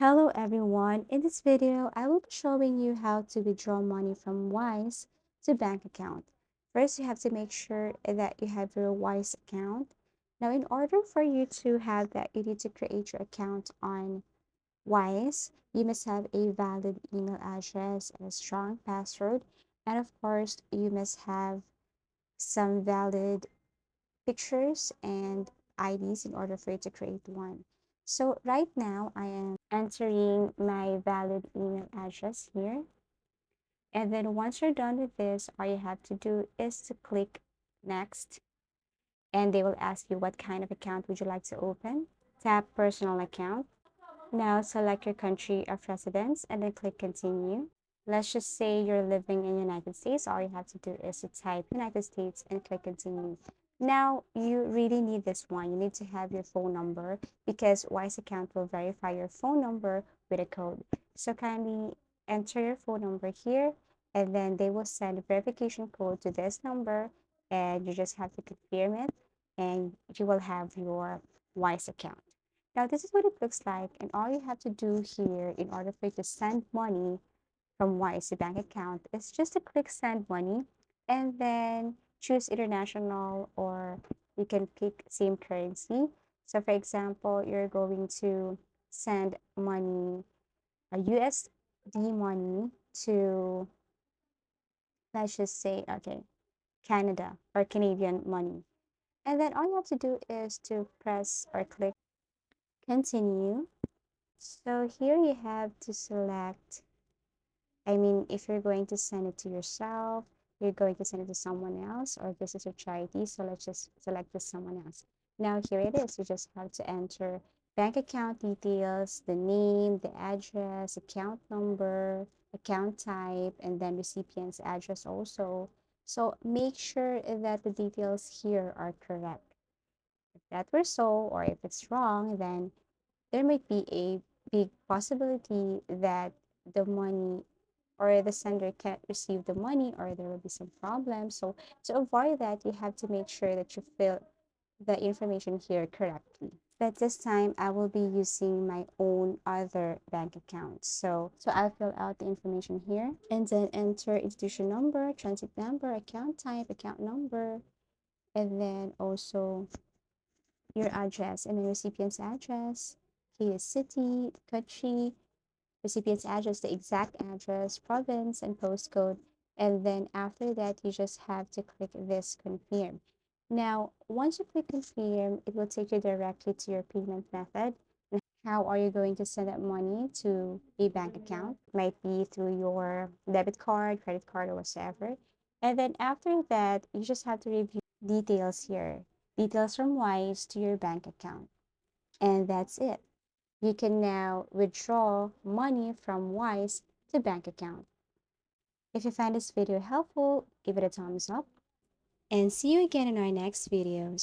Hello everyone, in this video I will be showing you how to withdraw money from Wise to bank account. First you have to make sure that you have your Wise account. Now in order for you to have that, you need to create your account on Wise. You must have a valid email address and a strong password, and of course you must have some valid pictures and IDs in order for you to create one. So right now I am entering my valid email address here. And then once you're done with this, all you have to do is to click next. And they will ask you what kind of account would you like to open. Tap personal account. Now select your country of residence and then click continue. Let's just say you're living in United States. All you have to do is to type United States and click continue. Now you really need this one. You need to have your phone number because Wise account will verify your phone number with a code. So kindly enter your phone number here and then they will send a verification code to this number and you just have to confirm it and you will have your Wise account. Now this is what it looks like and all you have to do here in order for you to send money from Wise bank account is just to click send money and then choose international or you can pick same currency. So for example, you're going to send money, a USD money to, let's just say, okay, Canada or Canadian money. And then all you have to do is to press or click continue. So here you have to select, if you're going to send it to yourself, you're going to send it to someone else, or this is a charity, so let's just select this someone else. Now here it is. You just have to enter bank account details, the name, the address, account number, account type, and then recipient's address also. So make sure that the details here are correct. If that were so, or if it's wrong, then there might be a big possibility that the money or the sender can't receive the money or there will be some problems. So to avoid that, you have to make sure that you fill the information here correctly. But this time I will be using my own other bank account. So I'll fill out the information here and then enter institution number, transit number, account type, account number, and then also your address and the recipient's address, his city, country, recipient's address, the exact address, province, and postcode. And then after that, you just have to click this confirm. Now, once you click confirm, it will take you directly to your payment method. How are you going to send that money to a bank account? Might be through your debit card, credit card, or whatever. And then after that, you just have to review details here. Details from Wise to your bank account. And that's it. You can now withdraw money from Wise to bank account. If you find this video helpful, give it a thumbs up and see you again in our next videos.